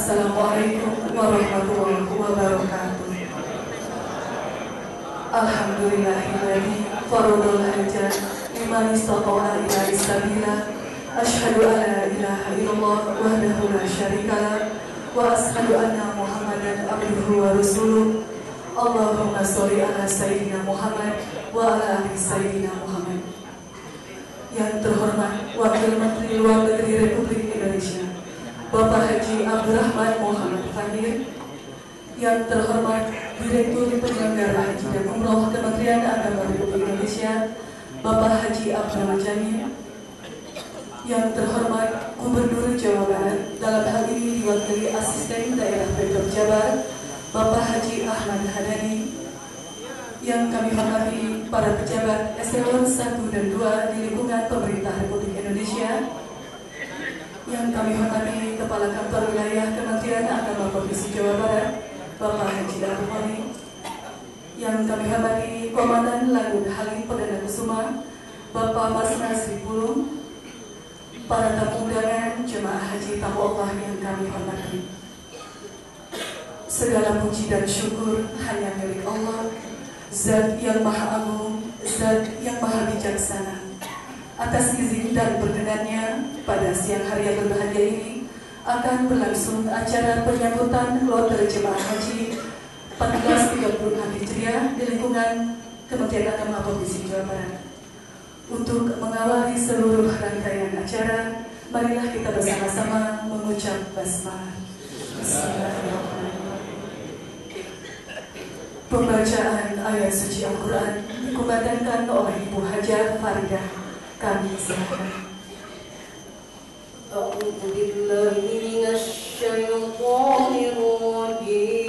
Assalamualaikum warahmatullahi wabarakatuh. Alhamdulillahilladzi faradul hajjah liman istata'a ilaihi sabila. Asyhadu an la ilaha illallah wahdahu la syarikalah wa asyhadu anna Muhammadan abduhu wa rasuluh. Allahumma sholli ala sayyidina Muhammad wa ala ali sayyidina Muhammad. Yang terhormat Wakil Menteri Luar Negeri Republik Indonesia Bapak Haji Abdurrahman Muhammad Fahir, yang terhormat Direktur Penyelenggara Haji dan Umroh Kementerian Agama Republik Indonesia Bapak Haji Abdul Jamil, yang terhormat Gubernur Jawa Barat, dalam hal ini diwakili Asisten Daerah Pemprov Jabar Bapak Haji Ahmad Hadani, yang kami hormati para pejabat eselon 1 dan 2 di lingkungan pemerintah Republik Indonesia, yang kami hormati Kepala Kantor Wilayah Kementerian Agama Provinsi Jawa Barat Bapak Haji Darmoni, yang kami hormati Komandan Lanut Halim Perdana Kusuma Bapak Masna Sri Pulung, para tamu undangan jemaah haji tamu Allah yang kami hormati. Segala puji dan syukur hanya milik Allah, Zat yang Maha Agung, Zat yang Maha Bijaksana. Atas izin dan perkenannya, pada siang hari yang berbahagia ini akan berlangsung acara penyambutan kloter jemaah haji 1436 Hijriah di lingkungan Kementerian Agama Provinsi Jawa Barat. Untuk mengawali seluruh rangkaian acara, marilah kita bersama-sama mengucap basmalah. Pembacaan ayat suci Al-Quran dikumandangkan oleh Ibu Hajar Faridah. Kami silakan. A'udzu billahi minasy syaithanir rajim.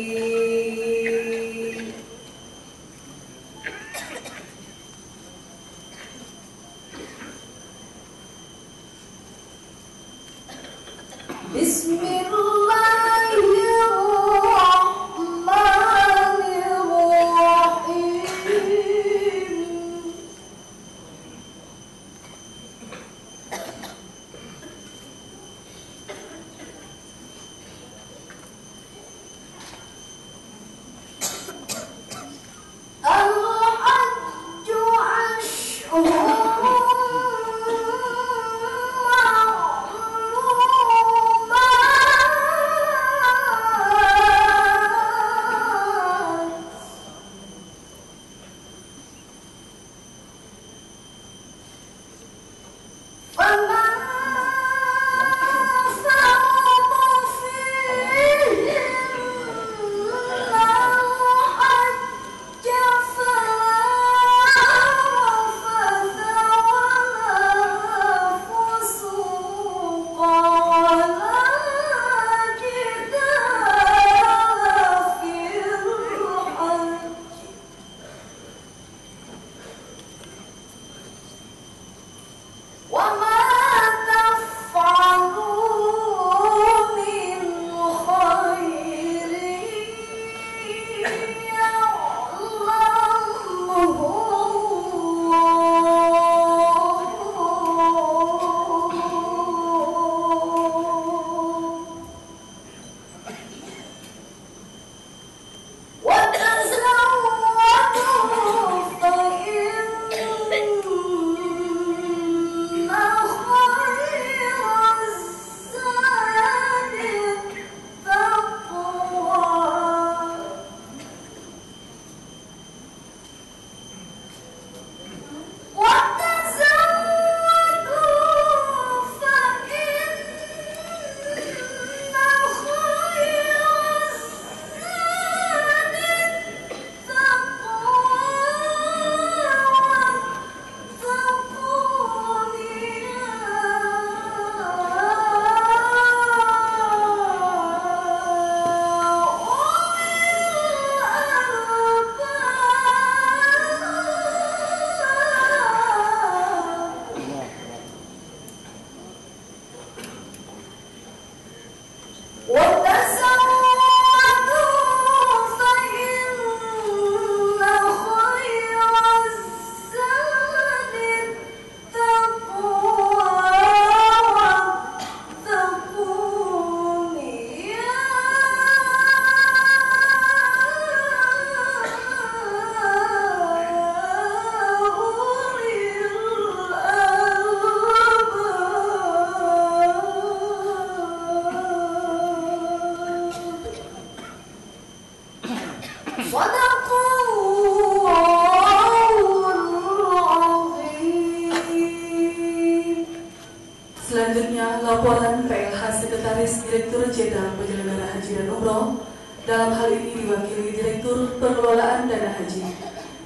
Haji dan Umroh. Dalam hal ini diwakili Direktur Pengelolaan Dana Haji.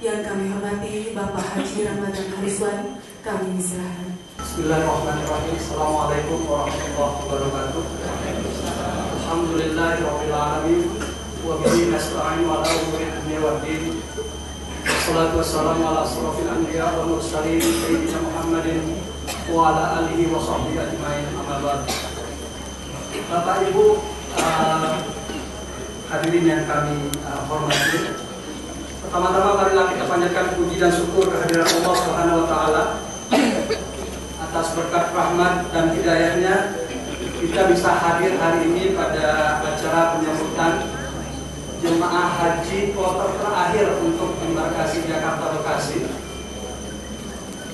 Yang kami hormati Bapak Haji Ramadan Hariswan, kami silakan. Bismillahirrahmanirrahim. Assalamualaikum warahmatullahi wabarakatuh. Alhamdulillahirabbil alamin wa bihi nasta'in ala umuri dunya waddin. Wassalatu wassalamu ala asrofil anbiya wal mursalin sayyidina Muhammadin wa ala alihi wa sahbihi ajmain, amma ba'd. Bapak Ibu hadirin yang kami hormati, pertama-tama marilah kita panjatkan puji dan syukur kehadiran Allah Subhanahu wa taala atas berkat rahmat dan hidayahnya kita bisa hadir hari ini pada acara penyambutan jemaah haji kloter terakhir untuk embarkasi Jakarta Bekasi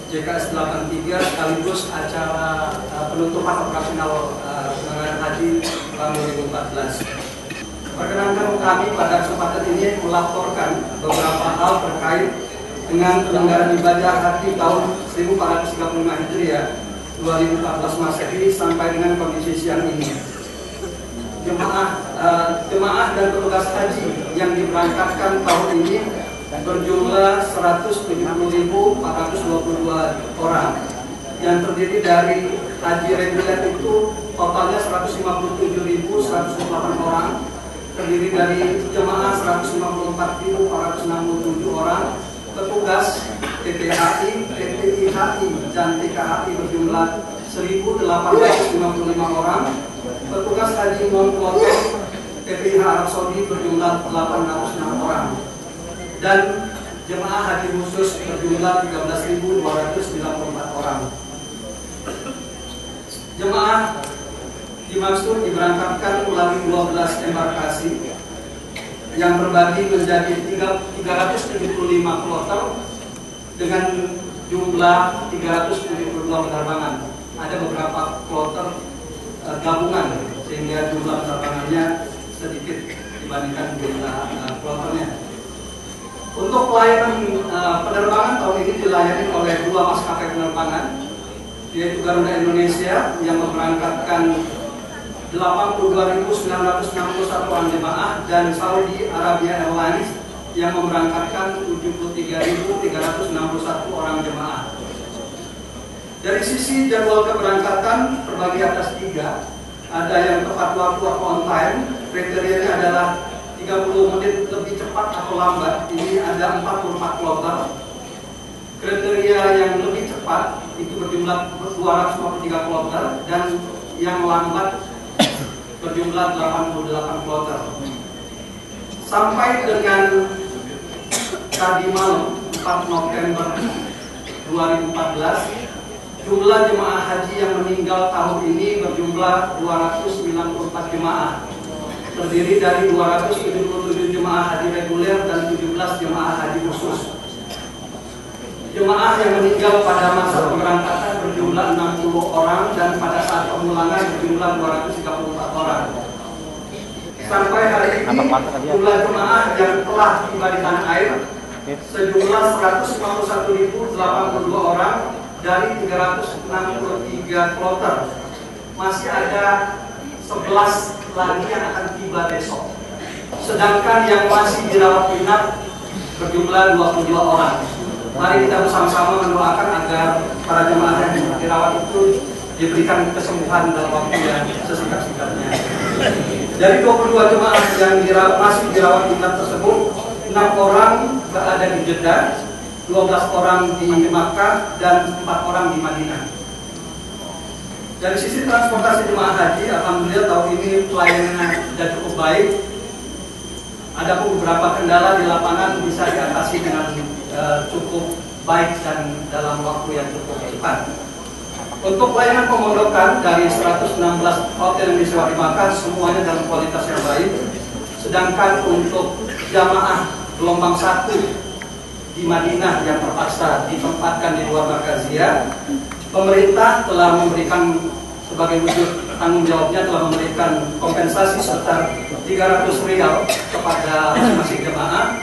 JKS 83 sekaligus acara penutupan operasional penyelenggaraan haji tahun 2014. Perkenankan kami pada kesempatan ini melaporkan beberapa hal terkait dengan penyelenggaraan ibadah haji tahun 1435 Hijriah 2014 Masehi sampai dengan kondisi siang ini. Jemaah dan petugas haji yang diberangkatkan tahun ini berjumlah 170.422 orang, yang terdiri dari haji reguler itu totalnya 157.108 orang, terdiri dari jemaah 154.467 orang, petugas PPHI, PPIHI, dan TKHI berjumlah 1.855 orang, petugas haji non-kloter PPIH Arab Saudi berjumlah 806 orang, dan jemaah haji khusus berjumlah 13.294 orang. Jemaah dimaksud diberangkatkan melalui 12 embarkasi yang terbagi menjadi 375 kloter dengan jumlah 372 penerbangan. Ada beberapa kloter gabungan sehingga jumlah penerbangannya sedikit dibandingkan jumlah kloternya. Untuk pelayanan penerbangan tahun ini dilayani oleh 2 maskapai penerbangan, yaitu Garuda Indonesia yang memberangkatkan 82.961 orang jemaah dan Saudi Arabia Airlines yang memberangkatkan 73.361 orang jemaah. Dari sisi jadwal keberangkatan terbagi atas 3, ada yang tepat waktu atau on time, kriterianya adalah 30 menit lebih cepat atau lambat, ini ada 44 kloter. Kriteria yang lebih cepat itu berjumlah 253 kloter dan yang lambat berjumlah 88 kloter. Sampai dengan tadi malam 4 November 2014, jumlah jemaah haji yang meninggal tahun ini berjumlah 294 jemaah, terdiri dari 277 jemaah haji reguler dan 17 jemaah haji khusus. Jemaah yang meninggal pada masa pemberangkatan berjumlah 60 orang dan pada saat pemulangan berjumlah 234 orang. Sampai hari ini jumlah jemaah yang telah tiba di tanah air sejumlah 151.082 orang dari 363 kloter. Masih ada 11 lagi yang akan tiba besok. Sedangkan yang masih dirawat inap berjumlah 22 orang. Mari kita bersama-sama mendoakan agar para jemaah yang dirawat itu diberikan kesembuhan dalam waktu yang sesingkat-singkatnya. Dari 22 jemaah yang masih dirawat inap tersebut, 6 orang berada di Jeddah, 12 orang di Makkah, dan 4 orang di Madinah. Dari sisi transportasi jemaah haji, alhamdulillah tahun ini pelayanannya sudah cukup baik. Ada pun beberapa kendala di lapangan bisa diatasi dengan cukup baik dan dalam waktu yang cukup cepat. Untuk pelayanan pemondokan dari 116 hotel yang disewa di Makkah semuanya dalam kualitas yang baik. Sedangkan untuk jamaah gelombang 1 di Madinah yang terpaksa ditempatkan di luar Markaziyah, pemerintah telah memberikan sebagai wujud tanggung jawabnya telah memberikan kompensasi sebesar 300 rial kepada masing-masing jemaah,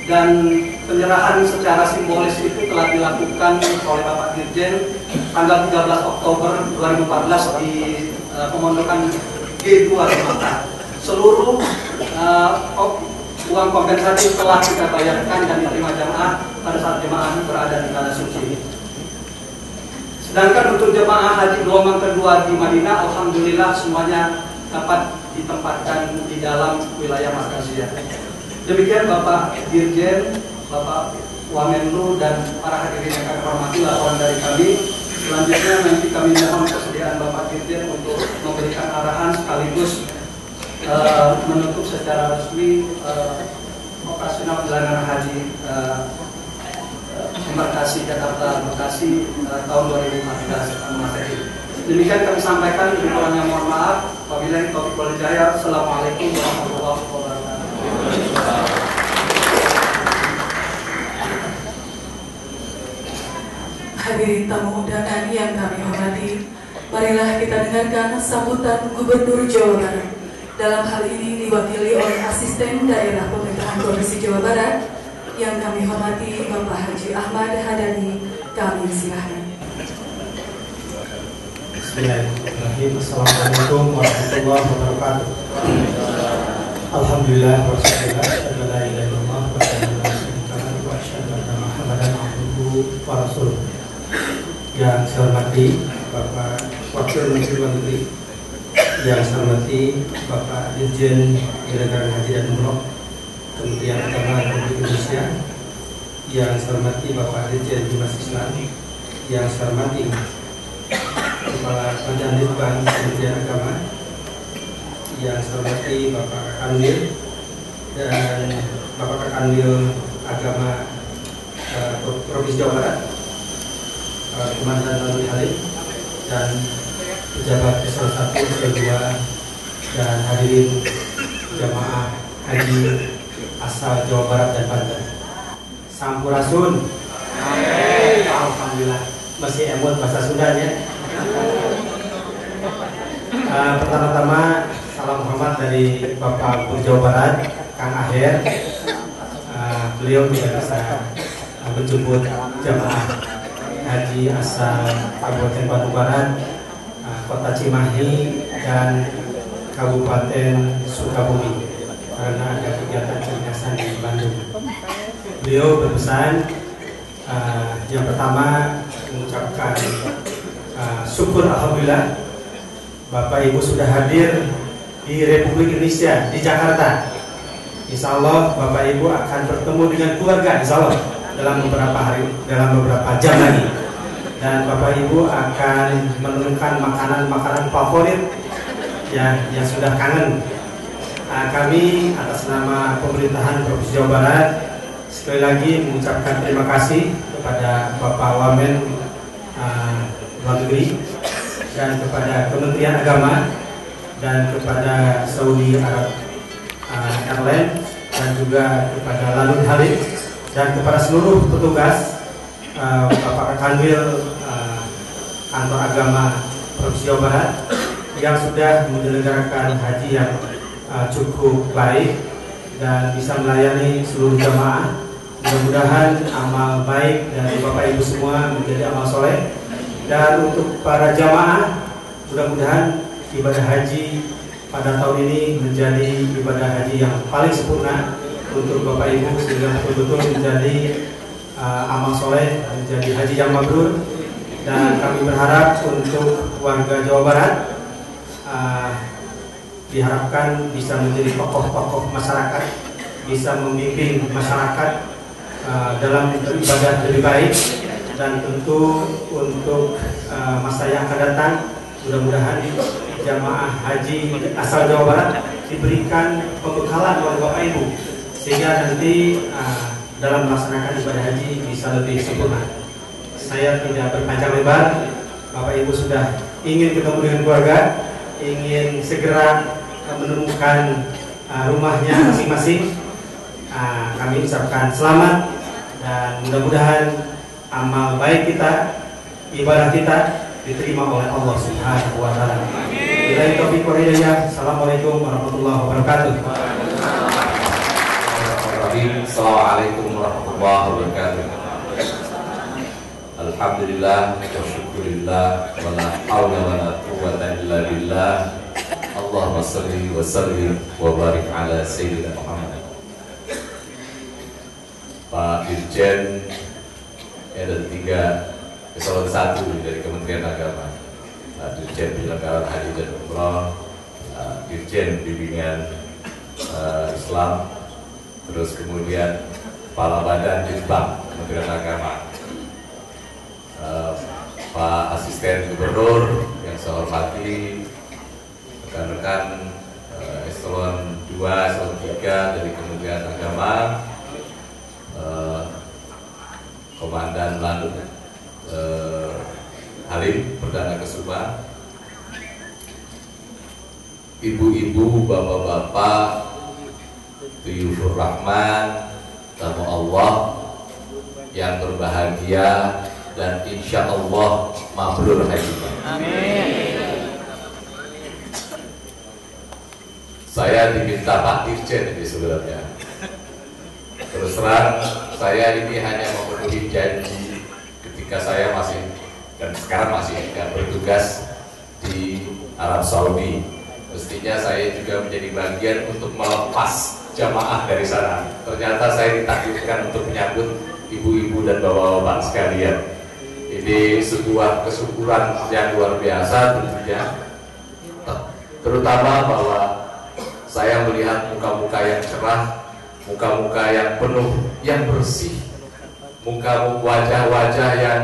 dan penyerahan secara simbolis itu telah dilakukan oleh Bapak Dirjen tanggal 13 Oktober 2014 di pemondokan G2 di Makkah. seluruh uang kompensasi telah kita bayarkan dan diterima jamaah pada saat jemaah berada di tanah suci. Sedangkan untuk jemaah haji gelombang kedua di Madinah, alhamdulillah semuanya dapat ditempatkan di dalam wilayah Markaziyah. Demikian Bapak Dirjen, Bapak Wamenlu dan para hadirin yang kami hormati laporan dari kami. Selanjutnya nanti kami mohon kesediaan Bapak Dirjen untuk memberikan arahan sekaligus menutup secara resmi operasional pelaksanaan haji embarkasi Jakarta Bekasi tahun 2014 Masehi. Demikian kami sampaikan, kurangnya mohon maaf. Wabillahi taufiq wal hidayah. Assalamualaikum warahmatullahi wabarakatuh. Hadirin tamu undangan yang kami hormati, marilah kita dengarkan sambutan Gubernur Jawa Barat. Dalam hal ini diwakili oleh Asisten Daerah Pemerintahan Provinsi Jawa Barat yang kami hormati Bapak Haji Ahmad Hadani. Kami silakan. Bismillahirrahmanirrahim. Assalamualaikum warahmatullahi wabarakatuh. Alhamdulillah wassalatu wassalamu ala rasulillah wa asyhadu anna Muhammadan abduhu wa rasuluh. Yang saya hormati Bapak Wakil Menteri Luar Negeri, yang saya hormati Bapak Dirjen Penyelenggaraan Haji dan Umroh Kementerian Agama Republik Indonesia, yang saya hormati Bapak Dirjen Bimas Islam, yang saya hormati Kepala Badan Litbang Kementerian Agama, yang saya hormati Bapak Kanwil dan Bapak Kanwil Agama Provinsi Jawa Barat, Komandan Lalu Halim dan pejabat eselon 1, eselon 2 dan hadirin jamaah haji asal Jawa Barat dan Banten. Sampurasun. Amin. Alhamdulillah. Masih emot bahasa Sunda ya. Pertama-tama salam hormat dari Bapak Gubernur Jawa Barat, Kang Aher. Beliau tidak bisa menjemput jamaah haji asal Kabupaten Bandung Barat, Kota Cimahi dan Kabupaten Sukabumi karena ada kegiatan ceritasan di Bandung. Beliau berpesan yang pertama mengucapkan syukur alhamdulillah Bapak Ibu sudah hadir di Republik Indonesia di Jakarta. Insya Allah Bapak Ibu akan bertemu dengan keluarga Insya Allah dalam beberapa jam lagi. Dan Bapak Ibu akan menemukan makanan-makanan favorit yang sudah kangen. Kami atas nama pemerintahan Provinsi Jawa Barat sekali lagi mengucapkan terima kasih kepada Bapak Wamen Luar Negeri dan kepada Kementerian Agama dan kepada Saudi Arab Airlines dan juga kepada Lalu Halim dan kepada seluruh petugas Bapak Kanwil Kantor Agama Provinsi Jawa Barat yang sudah menyelenggarakan haji yang cukup baik dan bisa melayani seluruh jamaah. Mudah-mudahan amal baik dari Bapak Ibu semua menjadi amal soleh. Dan untuk para jamaah, mudah-mudahan ibadah haji pada tahun ini menjadi ibadah haji yang paling sempurna untuk Bapak Ibu sehingga betul-betul menjadi amal soleh, menjadi haji yang mabrur. Dan kami berharap untuk warga Jawa Barat diharapkan bisa menjadi tokoh-tokoh masyarakat, bisa membimbing masyarakat dalam beribadah lebih baik. Dan tentu untuk masa yang akan datang, mudah-mudahan jamaah haji asal Jawa Barat diberikan pembekalan oleh Bapak Ibu sehingga nanti dalam melaksanakan ibadah haji bisa lebih sempurna. Saya tidak berpanjang lebar, Bapak Ibu sudah ingin ketemu dengan keluarga, ingin segera menemukan rumahnya masing-masing. Kami ucapkan selamat dan mudah-mudahan amal baik kita, ibadah kita diterima oleh Allah Subhanahu wa taala. Billahi taufiq wal hidayah. Assalamualaikum warahmatullahi wabarakatuh. Assalamualaikum warahmatullahi wabarakatuh. Alhamdulillah wa syukurillah wa la hawla wa la quwwata illa billah. Allahumma salli wa sallim wa barik ala Sayyidina Muhammad. Pak Dirjen ada 3 eselon 1 dari Kementerian Agama, Pak Dirjen Penyelenggaraan Haji dan Umroh, Dirjen Bimbingan Islam, terus kemudian Kepala Badan Litbang Kementerian Agama, Pak Asisten Gubernur yang saya hormati, rekan-rekan eselon 2, eselon 3 dari Kementerian Agama, Komandan Lanut Halim Perdana Kesuma, ibu-ibu, bapak-bapak, Tuyufur Rahman, tamu Allah yang berbahagia dan insya Allah mabrur haji. Amin. Saya diminta Pak Dirjen ini sebenarnya. Terus terang, saya ini hanya memenuhi janji ketika saya masih dan sekarang masih bertugas di Arab Saudi. Mestinya saya juga menjadi bagian untuk melepas jamaah dari sana. Ternyata saya ditakdirkan untuk menyambut ibu-ibu dan bapak-bapak sekalian. Ini sebuah kesyukuran yang luar biasa tentunya. Terutama bahwa saya melihat muka-muka yang cerah, muka-muka yang penuh, yang bersih, wajah-wajah yang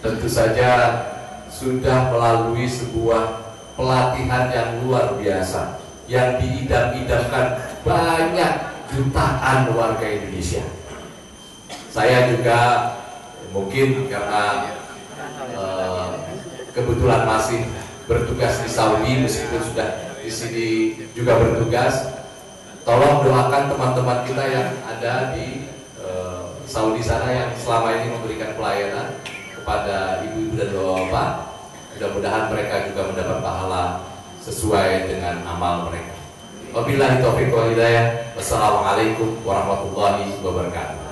tentu saja sudah melalui sebuah pelatihan yang luar biasa, yang diidam-idamkan banyak jutaan warga Indonesia. Saya juga mungkin karena kebetulan masih bertugas di Saudi, meskipun sudah di sini juga bertugas, tolong doakan teman-teman kita yang ada di Saudi sana yang selama ini memberikan pelayanan kepada ibu-ibu dan bapak-bapak. Mudah-mudahan mereka juga mendapat pahala sesuai dengan amal mereka. Wabillahi taufiq wal hidayah. Wassalamualaikum warahmatullahi wabarakatuh.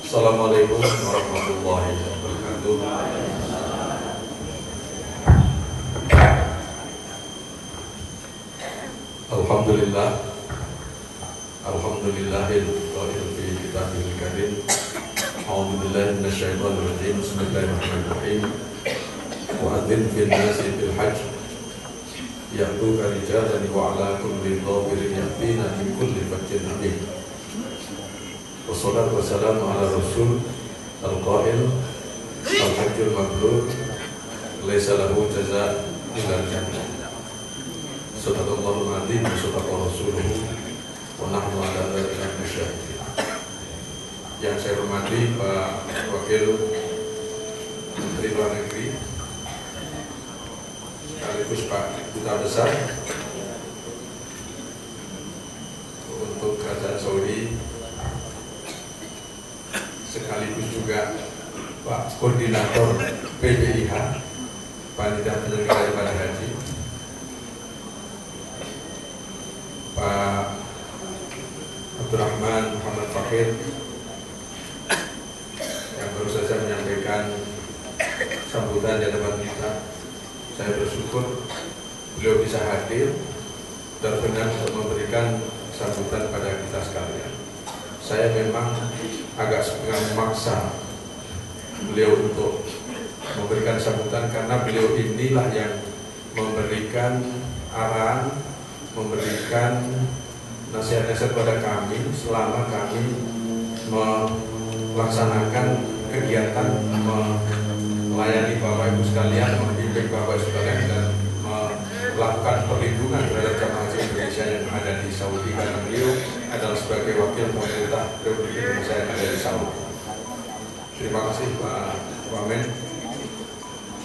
Assalamualaikum warahmatullahi wabarakatuh. Alhamdulillah, alhamdulillahil qail fi kitabil karim. A'udzubillahi minasyaitonir rajim. Bismillahirrahmanirrahim. Wa adzin fil nasi bil hajj ya'tuka rijalan wa 'ala kulli dhabirin yatina min kulli fajjin amik. Wassalatu wassalamu ala rasul al-qail al-hajjul mabrur laisa lahu jazaa illa jannah. Sadaqallahul azim wa sadaqa rasuluhu wa nahnu ala dzalika masyahidin. Yang saya hormati Pak Wakil Menteri Luar Negeri sekaligus Pak Duta Besar untuk Kerajaan Saudi, sekaligus juga Pak Koordinator PBIH Panitia Penyelenggara Ibadah Haji, Pak Abdurrahman Muhammad Fakir yang baru saja menyampaikan sambutan di hadapan kita. Saya bersyukur beliau bisa hadir dan benar untuk memberikan sambutan pada kita sekalian. Saya memang agak setengah memaksa beliau untuk memberikan sambutan karena beliau inilah yang memberikan arahan, memberikan nasihat-nasihat kepada kami selama kami melaksanakan kegiatan melayani Bapak Ibu sekalian, membimbing Bapak Ibu sekalian dan melakukan perlindungan terhadap jamaah haji Indonesia yang ada di Saudi, karena beliau adalah sebagai wakil pemerintah Republik Indonesia yang ada di Saudi. Terima kasih Pak Wamen.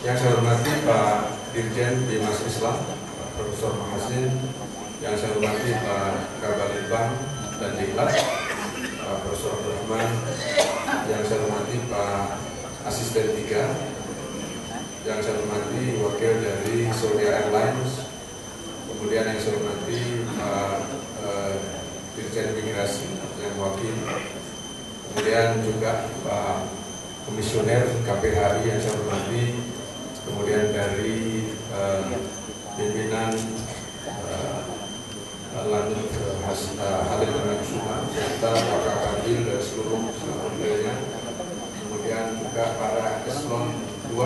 Yang saya hormati Pak Dirjen Bimas Islam, Pak Profesor Mahasin. Yang saya hormati Pak Kabal Bank dan Diklat, Pak Profesor Abdurrahman. Yang saya hormati Pak Asisten 3. Yang saya hormati wakil dari Saudi Airlines. Kemudian yang saya hormati Pak Dirjen Imigrasi yang wakil. Kemudian juga Pak Komisioner KPHI yang saya hormati, kemudian dari pimpinan lanjut Halil Kusuma serta Pak Kabil dan seluruh stakeholdernya, kemudian juga para eselon 2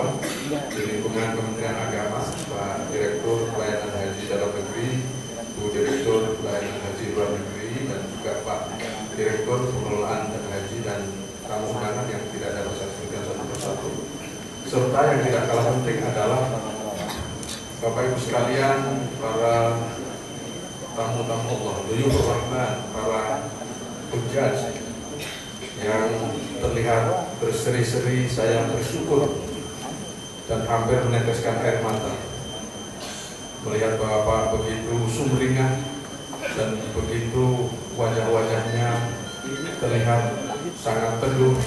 di lingkungan Kementerian Agama, Pak Direktur Pelayanan Haji Dalam Negeri, Bu Direktur Pelayanan Haji Luar Negeri, dan juga Pak Direktur Pengelolaan dan Haji dan tamu undangan yang tidak dapat saya sebutkan satu persatu. Serta yang tidak kalah penting adalah Bapak Ibu sekalian, para tamu-tamu Allah, Duyufur Rahman, para hujjaj yang terlihat berseri-seri, saya bersyukur dan hampir meneteskan air mata melihat Bapak begitu sumringah dan begitu wajah-wajahnya terlihat sangat teduh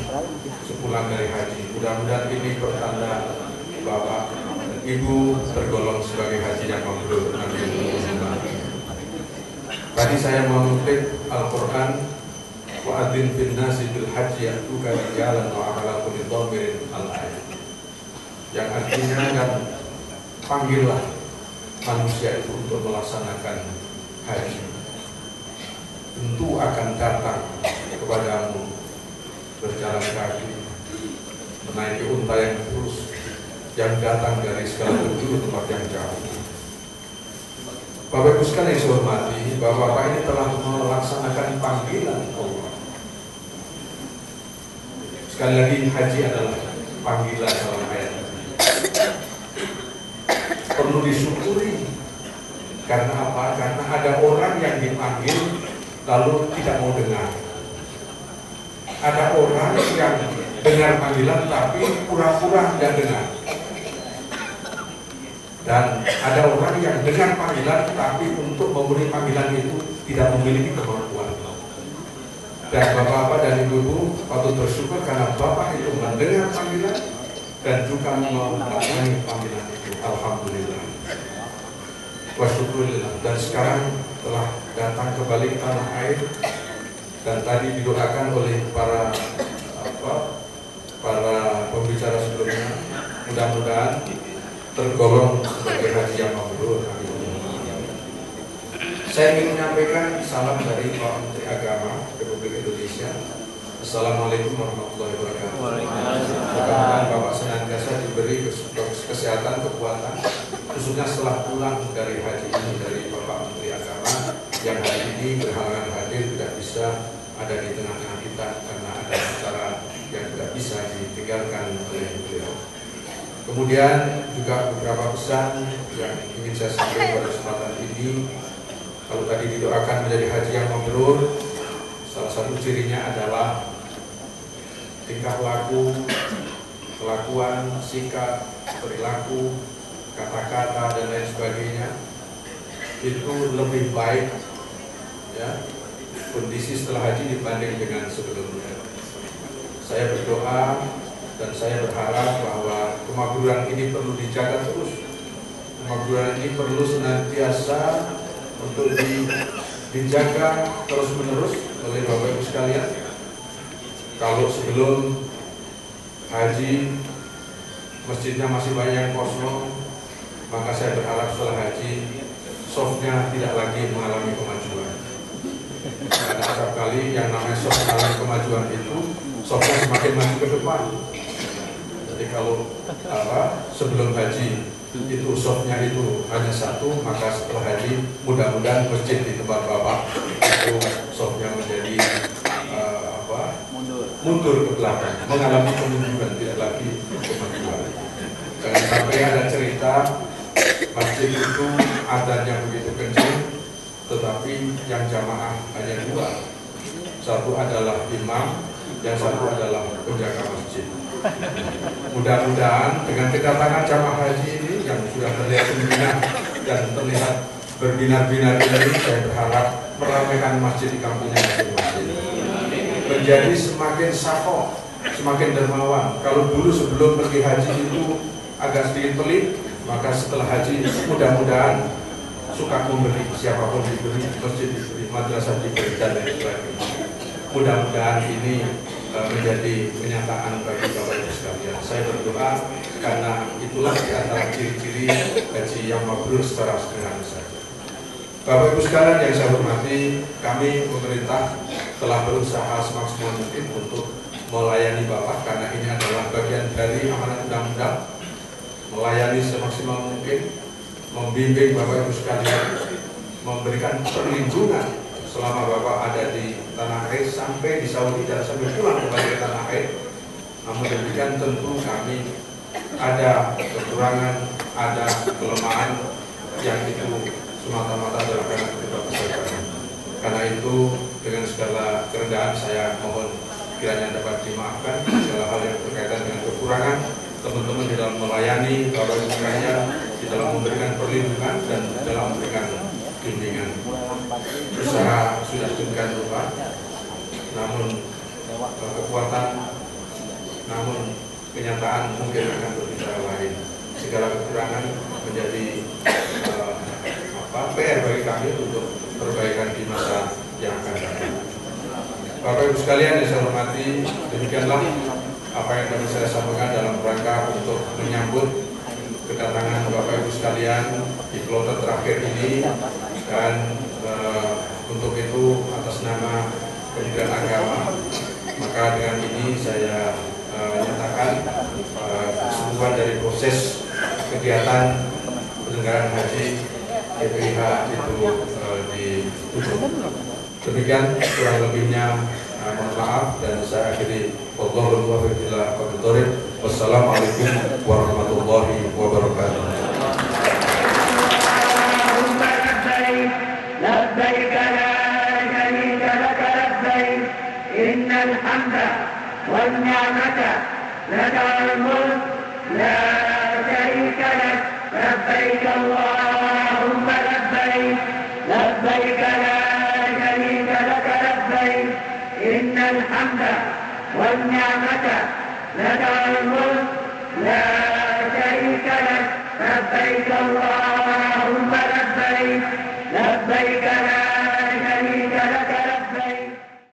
sepulang dari haji. Mudah-mudahan ini pertanda Bapak dan Ibu tergolong sebagai haji yang mabrur. Tadi saya mengutip Al-Quran, wa adzin fin nasi bil haji ya'tuka rijalan wa ala kulli dhamirin al-ayat, yang artinya dan panggillah manusia itu untuk melaksanakan haji, tentu akan datang kepadamu berjalan kaki, menaiki unta yang lurus, yang datang dari segala penjuru tempat yang jauh. Bapak Ibu sekalian yang saya hormati, Bapak-Bapak ini telah melaksanakan panggilan Allah. Sekali lagi, haji adalah panggilan dalam ayat. Perlu disyukuri. Karena apa? Karena ada orang yang dipanggil lalu tidak mau dengar. Ada orang yang dengar panggilan tapi pura-pura tidak dengar. Dan ada orang yang dengar panggilan tapi untuk memenuhi panggilan itu tidak memiliki kemampuan. Dan Bapak-Bapak dan Ibu-Ibu patut bersyukur karena Bapak itu mendengar panggilan dan juga memenuhi panggilan itu. Alhamdulillah. Wa syukurillah. Dan sekarang telah datang kembali ke tanah air dan tadi didoakan oleh para pembicara sebelumnya, mudah-mudahan tergolong sebagai haji yang mabrur. Saya ingin menyampaikan salam dari Pak Menteri Agama Republik Indonesia. Assalamualaikum warahmatullahi wabarakatuh. Mudah-mudahan Bapak senantiasa diberi kesehatan, kekuatan, khususnya setelah pulang dari haji ini dari Bapak Menteri Agama yang hari ini berhalangan hadir, tidak bisa ada di tengah-tengah kita karena ada acara yang tidak bisa ditinggalkan oleh beliau. Kemudian juga beberapa pesan yang ingin saya sampaikan pada kesempatan ini. Kalau tadi didoakan menjadi haji yang mabrur, salah satu cirinya adalah tingkah laku, kelakuan, sikap, perilaku, kata-kata dan lain sebagainya itu lebih baik, ya, kondisi setelah haji dibanding dengan sebelumnya. Saya berdoa dan saya berharap bahwa kemakmuran ini perlu dijaga terus. Kemakmuran ini perlu senantiasa untuk dijaga terus menerus oleh Bapak Ibu sekalian. Kalau sebelum haji masjidnya masih banyak yang kosong, maka saya berharap setelah haji softnya tidak lagi mengalami kemajuan. Karena setiap kali yang namanya soft mengalami kemajuan itu softnya semakin maju ke depan. Jadi kalau sebelum haji itu softnya itu hanya satu, maka setelah haji mudah-mudahan masjid di tempat Bapak itu softnya menjadi mundur ke belakang, mengalami kemunduran, tidak lagi kemajuan. Jangan sampai ada cerita masjid itu adzannya begitu kencang, tetapi yang jamaah hanya dua. Satu adalah imam, yang satu adalah penjaga masjid. Mudah-mudahan dengan kedatangan jamaah haji ini yang sudah terlihat sempurna dan terlihat berbinar-binar ini, saya berharap meramaikan masjid di kampungnya masing-masing, menjadi semakin sakoh, semakin dermawan. Kalau dulu sebelum pergi haji itu agak sedikit pelit, maka setelah haji mudah-mudahan suka memberi, siapapun diberi, masjid diberi, madrasah diberi dan lain sebagainya. Mudah-mudahan ini menjadi kenyataan bagi Bapak Ibu sekalian. Saya berdoa karena itulah di antara ciri-ciri haji yang mabrur secara sederhana saja. Bapak Ibu sekalian yang saya hormati, kami pemerintah telah berusaha semaksimal mungkin untuk melayani Bapak karena ini adalah bagian dari amanat undang-undang, melayani semaksimal mungkin, membimbing Bapak Ibu sekalian, memberikan perlindungan selama Bapak ada di tanah air sampai di Saudi dan sampai pulang kembali ke tanah air. Namun demikian tentu kami ada kekurangan, ada kelemahan yang itu semata-mata adalah karena ketidakpesertaan. Karena itu dengan segala kerendahan saya mohon kiranya dapat dimaafkan segala hal yang berkaitan dengan kekurangan teman-teman di dalam melayani Bapak Ibu sekalian, di dalam memberikan perlindungan dan dalam memberikan bimbingan. Usaha sudah demikian rupa, namun kekuatan, namun kenyataan mungkin akan berbicara lain. Segala kekurangan menjadi PR bagi kami untuk perbaikan di masa yang akan datang. Bapak Ibu sekalian yang saya hormati, demikianlah apa yang tadi saya sampaikan dalam rangka untuk menyambut kedatangan Bapak Ibu sekalian di kloter terakhir ini, dan untuk itu atas nama Kementerian Agama, maka dengan ini saya menyatakan keseluruhan dari proses kegiatan penyelenggaraan haji PPIH itu ditutup. Demikian kurang lebihnya, mohon maaf dan saya akhiri. Wassalamualaikum warahmatullahi wabarakatuh. لبيك لا شريك لك لبيك إن الحمد والنعمة لك والملك لا شريك لك لبيك اللهم لبيك لبيك لا شريك لك لبيك إن الحمد والنعمة لك والملك لا شريك لك لبيك اللهم لبيك لبيك لا